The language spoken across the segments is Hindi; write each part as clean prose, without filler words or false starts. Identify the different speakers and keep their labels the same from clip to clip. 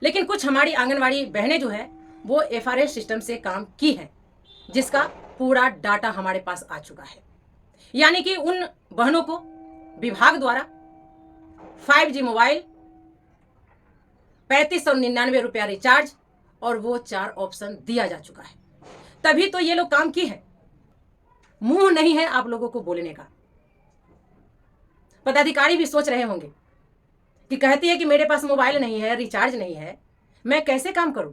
Speaker 1: लेकिन कुछ हमारी आंगनवाड़ी बहनें जो है वो एफआरएस सिस्टम से काम की हैं, जिसका पूरा डाटा हमारे पास आ चुका है। यानी कि उन बहनों को विभाग द्वारा 5G मोबाइल, 3599 रुपया रिचार्ज और वो 4 ऑप्शन दिया जा चुका है। तभी तो ये लोग काम की है। मुंह नहीं है आप लोगों को बोलने का। पदाधिकारी भी सोच रहे होंगे कि कहती है कि मेरे पास मोबाइल नहीं है, रिचार्ज नहीं है, मैं कैसे काम करूं?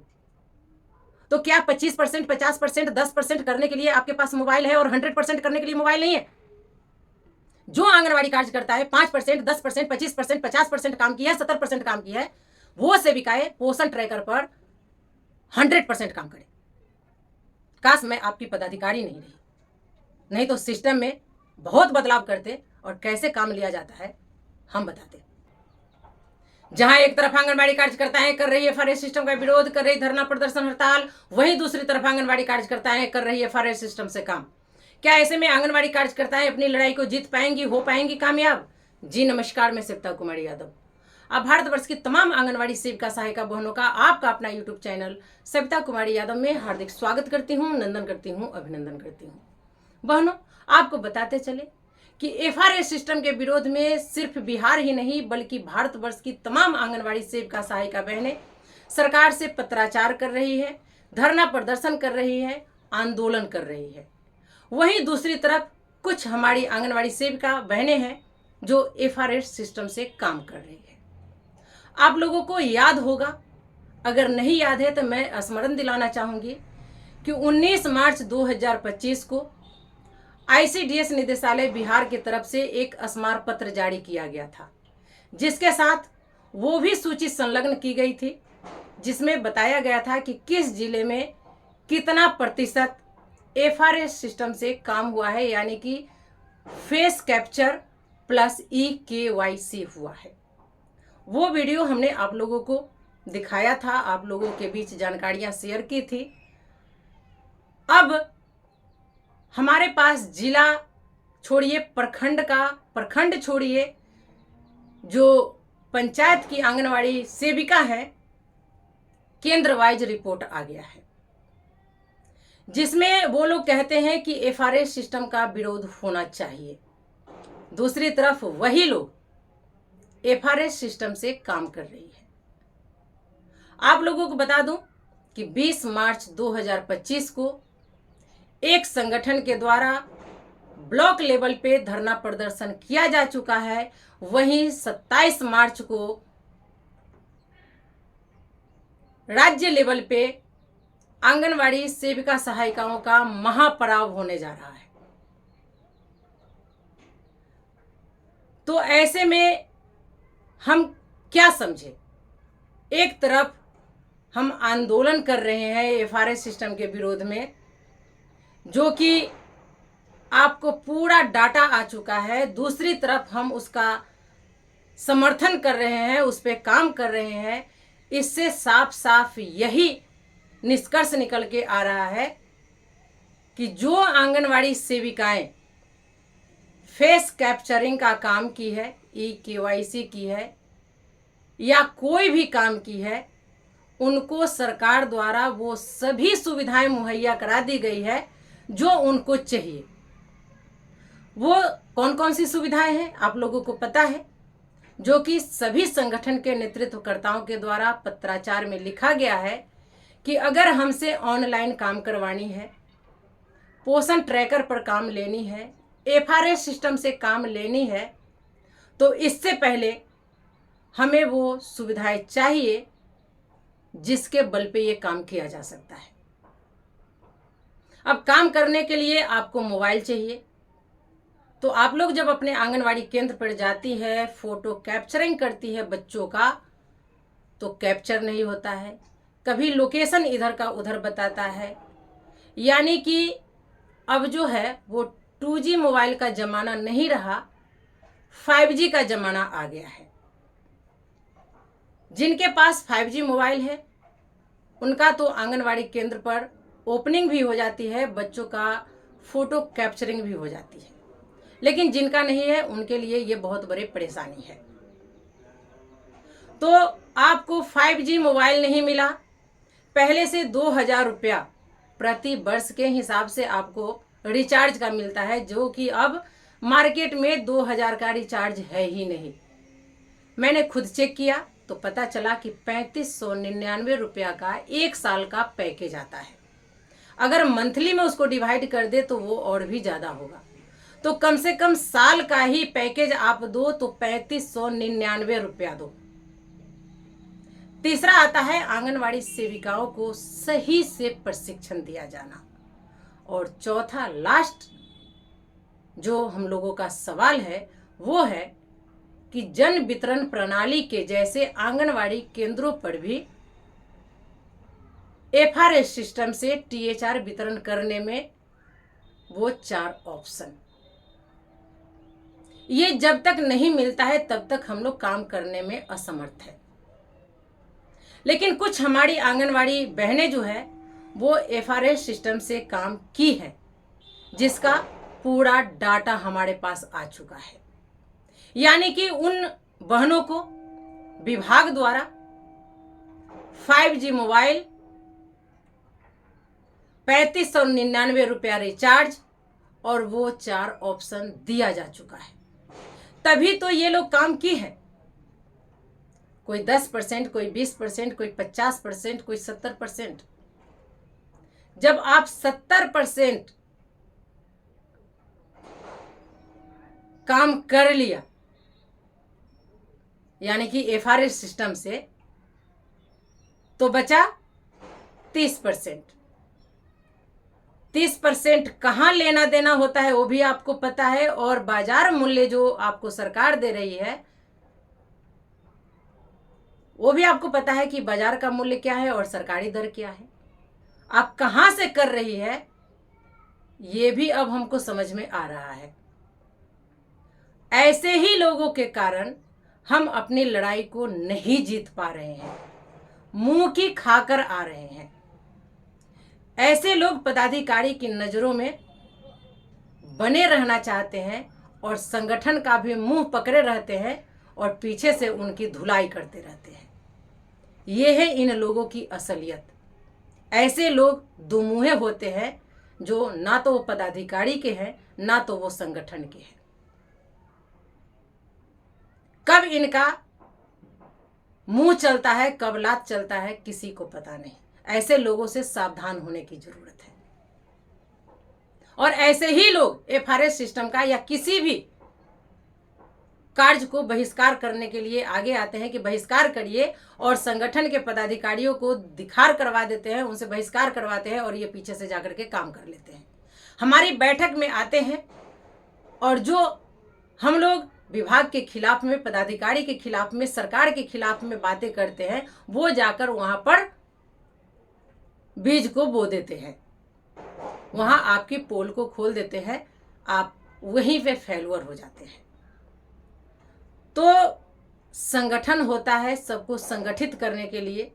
Speaker 1: तो क्या 25%, 50%, 10% करने के लिए आपके पास मोबाइल है और 100% करने के लिए मोबाइल नहीं है? जो आंगनवाड़ी कार्यकर्ता है 5%, 10%, 25%, 50% काम किया है, 70% काम किया है, वो सेविकाएं पोषण ट्रैकर पर 100% काम करें। काश मैं आपकी पदाधिकारी नहीं रही, नहीं तो सिस्टम में बहुत बदलाव करते और कैसे काम लिया जाता है हम बताते। जहां एक तरफ आंगनबाड़ी कार्यकर्ताएं कर रही है एफआरएस सिस्टम का विरोध, कर रही धरना प्रदर्शन हड़ताल, वहीं दूसरी तरफ आंगनबाड़ी कार्यकर्ताएं कर रही है एफआरएस सिस्टम से काम। क्या ऐसे में आंगनबाड़ी कार्यकर्ताएं अपनी लड़ाई को जीत पाएंगी, हो पाएंगी कामयाब? जी नमस्कार, मैं सविता कुमारी यादव। अब भारतवर्ष की तमाम आंगनबाड़ी सेविका सहायिका बहनों का आपका अपना यूट्यूब चैनल सविता कुमारी यादव में हार्दिक स्वागत करती हूँ, नंदन करती हूँ, अभिनंदन करती हूँ। बहनों, आपको बताते चले कि एफआरएस सिस्टम के विरोध में सिर्फ बिहार ही नहीं बल्कि भारतवर्ष की तमाम आंगनबाड़ी सेविका सहायिका बहनें सरकार से पत्राचार कर रही है, धरना प्रदर्शन कर रही है, आंदोलन कर रही है। वहीं दूसरी तरफ कुछ हमारी आंगनबाड़ी सेविका बहनें हैं जो एफआरएस सिस्टम से काम कर रही है। आप लोगों को याद होगा, अगर नहीं याद है तो मैं स्मरण दिलाना चाहूंगी कि 19 मार्च 2025 को आईसीडीएस निदेशालय बिहार की तरफ से एक स्मार पत्र जारी किया गया था, जिसके साथ वो भी सूची संलग्न की गई थी जिसमें बताया गया था कि किस जिले में कितना प्रतिशत एफआरएस सिस्टम से काम हुआ है, यानी कि फेस कैप्चर प्लस EKYC हुआ है। वो वीडियो हमने आप लोगों को दिखाया था, आप लोगों के बीच जानकारियां शेयर की थी। अब हमारे पास जिला छोड़िए, प्रखंड छोड़िए, जो पंचायत की आंगनवाड़ी सेविका है, केंद्र वाइज रिपोर्ट आ गया है, जिसमें वो लोग कहते हैं कि एफआरएस सिस्टम का विरोध होना चाहिए। दूसरी तरफ वही लोग एफआरएस सिस्टम से काम कर रही है। आप लोगों को बता दूं कि 20 मार्च 2025 को एक संगठन के द्वारा ब्लॉक लेवल पे धरना प्रदर्शन किया जा चुका है। वहीं 27 मार्च को राज्य लेवल पे आंगनवाड़ी सेविका सहायिकाओं का महापड़ाव होने जा रहा है। तो ऐसे में हम क्या समझे? एक तरफ हम आंदोलन कर रहे हैं एफआरएस सिस्टम के विरोध में, जो कि आपको पूरा डाटा आ चुका है। दूसरी तरफ हम उसका समर्थन कर रहे हैं, उस पर काम कर रहे हैं। इससे साफ साफ यही निष्कर्ष निकल के आ रहा है कि जो आंगनवाड़ी सेविकाएं फेस कैप्चरिंग का काम की है, EKYC की है या कोई भी काम की है, उनको सरकार द्वारा वो सभी सुविधाएं मुहैया करा दी गई है जो उनको चाहिए। वो कौन कौन सी सुविधाएं हैं आप लोगों को पता है, जो कि सभी संगठन के नेतृत्वकर्ताओं के द्वारा पत्राचार में लिखा गया है कि अगर हमसे ऑनलाइन काम करवानी है, पोषण ट्रैकर पर काम लेनी है, एफआरएस सिस्टम से काम लेनी है, तो इससे पहले हमें वो सुविधाएं चाहिए जिसके बल पे ये काम किया जा सकता है। अब काम करने के लिए आपको मोबाइल चाहिए, तो आप लोग जब अपने आंगनवाड़ी केंद्र पर जाती है, फोटो कैप्चरिंग करती है बच्चों का, तो कैप्चर नहीं होता है, कभी लोकेशन इधर का उधर बताता है। यानी कि अब जो है वो 2G मोबाइल का ज़माना नहीं रहा, 5G का ज़माना आ गया है। जिनके पास 5G मोबाइल है उनका तो आंगनवाड़ी केंद्र पर ओपनिंग भी हो जाती है, बच्चों का फोटो कैप्चरिंग भी हो जाती है। लेकिन जिनका नहीं है उनके लिए ये बहुत बड़ी परेशानी है। तो आपको 5G मोबाइल नहीं मिला, पहले से 2,000 रुपया प्रति वर्ष के हिसाब से आपको रिचार्ज का मिलता है, जो कि अब मार्केट में 2,000 का रिचार्ज है ही नहीं। मैंने खुद चेक किया तो पता चला कि 3599 रुपया का 1 साल का पैकेज आता है। अगर मंथली में उसको डिवाइड कर दे तो वो और भी ज़्यादा होगा। तो कम से कम साल का ही पैकेज आप दो तो 3599 रुपया दो। तीसरा आता है आंगनवाड़ी सेविकाओं को सही से प्रशिक्षण दिया जाना। और चौथा लास्ट जो हम लोगों का सवाल है वो है कि जन वितरण प्रणाली के जैसे आंगनवाड़ी केंद्रों पर भी FRS सिस्टम से THR वितरण करने में वो 4 ऑप्शन, ये जब तक नहीं मिलता है तब तक हम लोग काम करने में असमर्थ है। लेकिन कुछ हमारी आंगनवाड़ी बहनें जो है वो FRS सिस्टम से काम की है, जिसका पूरा डाटा हमारे पास आ चुका है। यानी कि उन बहनों को विभाग द्वारा 5G मोबाइल, 3599 रुपया रिचार्ज और वो 4 ऑप्शन दिया जा चुका है। तभी तो ये लोग काम की है। कोई 10%, कोई 20%, कोई 50%, कोई 70%। जब आप 70% काम कर लिया यानी कि FRS सिस्टम से, तो बचा 30%। 30% कहाँ लेना देना होता है वो भी आपको पता है, और बाजार मूल्य जो आपको सरकार दे रही है वो भी आपको पता है कि बाजार का मूल्य क्या है और सरकारी दर क्या है। आप कहाँ से कर रही है ये भी अब हमको समझ में आ रहा है। ऐसे ही लोगों के कारण हम अपनी लड़ाई को नहीं जीत पा रहे हैं, मुंह की खाकर आ रहे हैं। ऐसे लोग पदाधिकारी की नजरों में बने रहना चाहते हैं और संगठन का भी मुंह पकड़े रहते हैं और पीछे से उनकी धुलाई करते रहते हैं। ये है इन लोगों की असलियत। ऐसे लोग दुमुहे होते हैं जो ना तो वो पदाधिकारी के हैं ना तो वो संगठन के हैं। कब इनका मुंह चलता है, कब लात चलता है, किसी को पता नहीं। ऐसे लोगों से सावधान होने की जरूरत है। और ऐसे ही लोग FRS सिस्टम का या किसी भी कार्य को बहिष्कार करने के लिए आगे आते हैं कि बहिष्कार करिए, और संगठन के पदाधिकारियों को दिखार करवा देते हैं, उनसे बहिष्कार करवाते हैं और ये पीछे से जाकर के काम कर लेते हैं। हमारी बैठक में आते हैं और जो हम लोग विभाग के खिलाफ में, पदाधिकारी के खिलाफ में, सरकार के खिलाफ में बातें करते हैं, वो जाकर वहां पर बीज को बो देते हैं, वहां आपकी पोल को खोल देते हैं, आप वहीं पे फेलुअर हो जाते हैं। तो संगठन होता है सबको संगठित करने के लिए,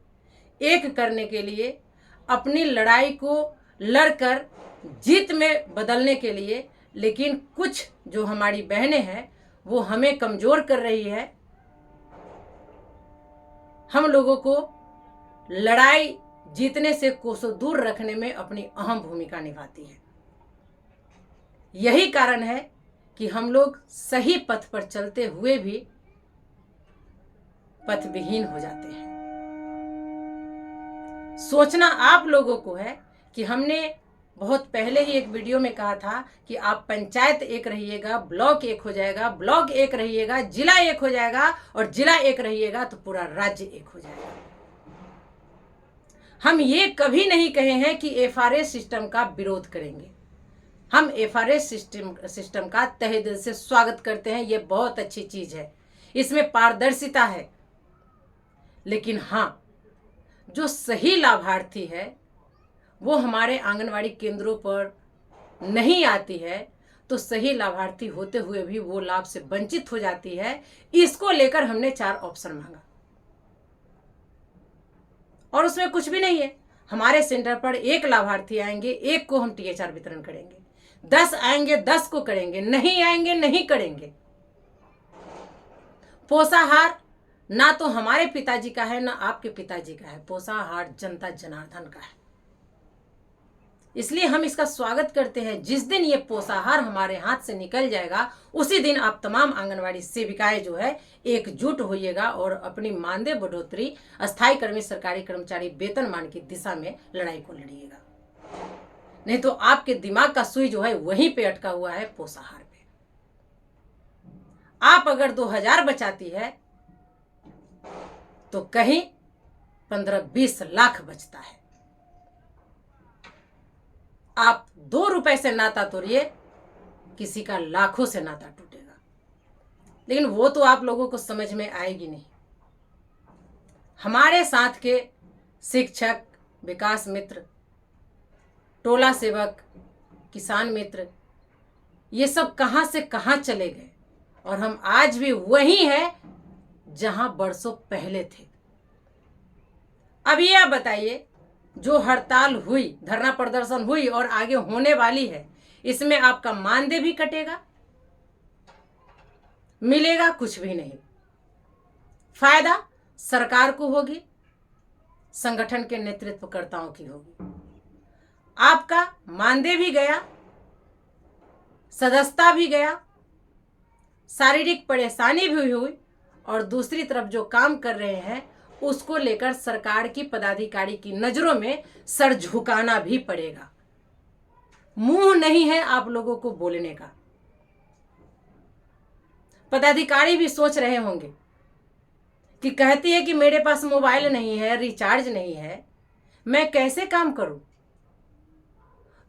Speaker 1: एक करने के लिए, अपनी लड़ाई को लड़कर जीत में बदलने के लिए। लेकिन कुछ जो हमारी बहनें हैं वो हमें कमजोर कर रही है, हम लोगों को लड़ाई जीतने से कोसों दूर रखने में अपनी अहम भूमिका निभाती है। यही कारण है कि हम लोग सही पथ पर चलते हुए भी पथविहीन हो जाते हैं। सोचना आप लोगों को है कि हमने बहुत पहले ही एक वीडियो में कहा था कि आप पंचायत एक रहिएगा, ब्लॉक एक हो जाएगा, ब्लॉक एक रहिएगा, जिला एक हो जाएगा, और जिला एक रहिएगा तो पूरा राज्य एक हो जाएगा। हम ये कभी नहीं कहे हैं कि FRS सिस्टम का विरोध करेंगे। हम FRS सिस्टम का तहे दिल से स्वागत करते हैं, ये बहुत अच्छी चीज है, इसमें पारदर्शिता है। लेकिन हाँ, जो सही लाभार्थी है वो हमारे आंगनवाड़ी केंद्रों पर नहीं आती है, तो सही लाभार्थी होते हुए भी वो लाभ से वंचित हो जाती है। इसको लेकर हमने 4 ऑप्शन मांगा और उसमें कुछ भी नहीं है। हमारे सेंटर पर 1 लाभार्थी आएंगे, 1 को हम THR वितरण करेंगे, 10 आएंगे 10 को करेंगे, नहीं आएंगे नहीं करेंगे। पोषाहार ना तो हमारे पिताजी का है ना आपके पिताजी का है, पोसाहार जनता जनार्दन का है। इसलिए हम इसका स्वागत करते हैं। जिस दिन ये पोसाहार हमारे हाथ से निकल जाएगा उसी दिन आप तमाम आंगनवाड़ी सेविकाएं जो है एकजुट होइएगा और अपनी मानदेय बढ़ोतरी, अस्थायी कर्मी, सरकारी कर्मचारी वेतनमान की दिशा में लड़ाई को लड़िएगा। नहीं तो आपके दिमाग का सुई जो है वहीं पे अटका हुआ है, पोसाहार पे। आप अगर 2000 बचाती है तो कहीं 15-20 लाख बचता है। आप 2 रुपए से नाता तोड़िए, किसी का लाखों से नाता टूटेगा। लेकिन वो तो आप लोगों को समझ में आएगी नहीं। हमारे साथ के शिक्षक, विकास मित्र, टोला सेवक, किसान मित्र, ये सब कहां से कहां चले गए और हम आज भी वही हैं जहां बरसों पहले थे। अब ये आप बताइए, जो हड़ताल हुई, धरना प्रदर्शन हुई और आगे होने वाली है, इसमें आपका मानदेय भी कटेगा, मिलेगा कुछ भी नहीं। फायदा सरकार को होगी, संगठन के नेतृत्वकर्ताओं की होगी। आपका मानदेय भी गया, सदस्यता भी गया, शारीरिक परेशानी भी हुई और दूसरी तरफ जो काम कर रहे हैं उसको लेकर सरकार की पदाधिकारी की नजरों में सर झुकाना भी पड़ेगा। मुंह नहीं है आप लोगों को बोलने का। पदाधिकारी भी सोच रहे होंगे कि कहती है कि मेरे पास मोबाइल नहीं है, रिचार्ज नहीं है, मैं कैसे काम करूं?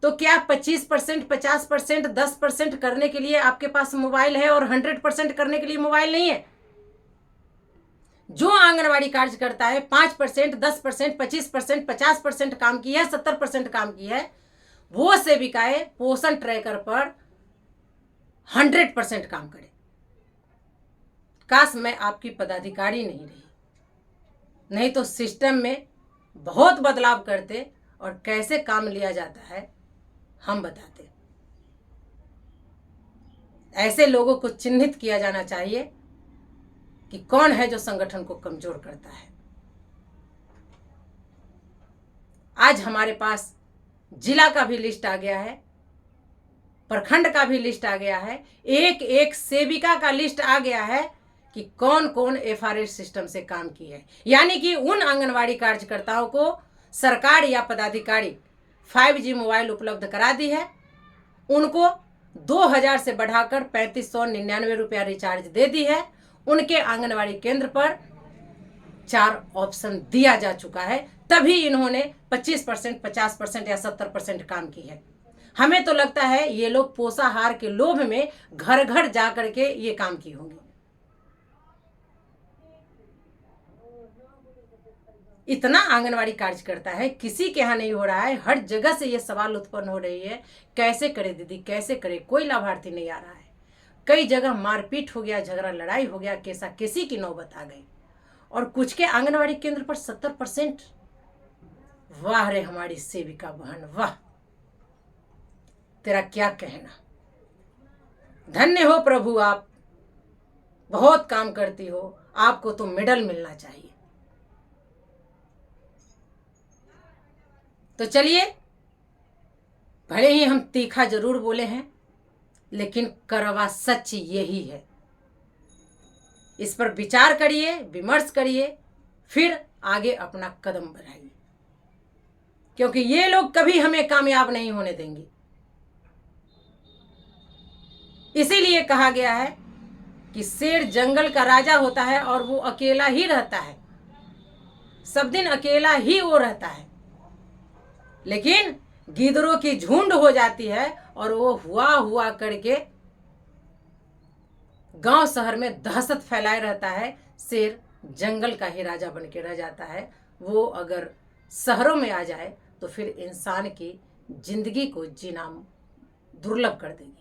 Speaker 1: तो क्या 25%, 50%, 10% करने के लिए आपके पास मोबाइल है और 100% करने के लिए मोबाइल नहीं है? जो आंगनवाड़ी कार्यकर्ता है 5%, 10%, 25%, 50% काम की है, 70% काम की है, वो सेविकाएं पोषण ट्रैकर पर 100% काम करे। काश मैं आपकी पदाधिकारी नहीं रही, नहीं तो सिस्टम में बहुत बदलाव करते और कैसे काम लिया जाता है हम बताते। ऐसे लोगों को चिन्हित किया जाना चाहिए कि कौन है जो संगठन को कमजोर करता है। आज हमारे पास जिला का भी लिस्ट आ गया है, प्रखंड का भी लिस्ट आ गया है, एक एक सेविका का लिस्ट आ गया है कि कौन कौन एफआरएस सिस्टम से काम की है। यानी कि उन आंगनवाड़ी कार्यकर्ताओं को सरकार या पदाधिकारी 5G मोबाइल उपलब्ध करा दी है, उनको 2000 से बढ़ाकर 3599 रुपया रिचार्ज दे दी है। उनके आंगनवाड़ी केंद्र पर 4 ऑप्शन दिया जा चुका है, तभी इन्होंने 25%, 50% या 70% काम की है। हमें तो लगता है ये लोग पोषाहार के लोभ में घर घर जा करके ये काम की होंगी। इतना आंगनवाड़ी कार्यकर्ता है, किसी के यहाँ नहीं हो रहा है। हर जगह से ये सवाल उत्पन्न हो रही है, कैसे करे दीदी, कैसे करे, कोई लाभार्थी नहीं आ रहा है। कई जगह मारपीट हो गया, झगड़ा लड़ाई हो गया, कैसा किसी की नौबत आ गई। और कुछ के आंगनवाड़ी केंद्र पर 70%। वाह रे हमारी सेविका बहन, वाह, तेरा क्या कहना। धन्य हो प्रभु, आप बहुत काम करती हो, आपको तो मेडल मिलना चाहिए। तो चलिए, भले ही हम तीखा जरूर बोले हैं, लेकिन कड़वा सच यही है। इस पर विचार करिए, विमर्श करिए, फिर आगे अपना कदम बढ़ाइए, क्योंकि ये लोग कभी हमें कामयाब नहीं होने देंगे। इसीलिए कहा गया है कि शेर जंगल का राजा होता है और वो अकेला ही रहता है, सब दिन अकेला ही वो रहता है। लेकिन गिद्धरों की झुंड हो जाती है और वो हुआ करके गांव शहर में दहशत फैलाए रहता है। शेर जंगल का ही राजा बन के रह जाता है। वो अगर शहरों में आ जाए तो फिर इंसान की जिंदगी को जीना दुर्लभ कर देगी।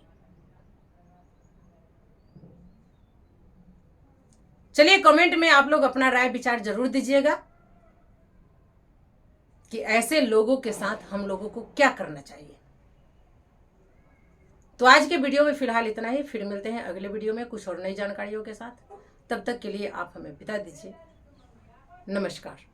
Speaker 1: चलिए, कमेंट में आप लोग अपना राय विचार जरूर दीजिएगा कि ऐसे लोगों के साथ हम लोगों को क्या करना चाहिए। तो आज के वीडियो में फिलहाल इतना ही, फिर मिलते हैं अगले वीडियो में कुछ और नई जानकारियों के साथ। तब तक के लिए आप हमें विदा दीजिए। नमस्कार।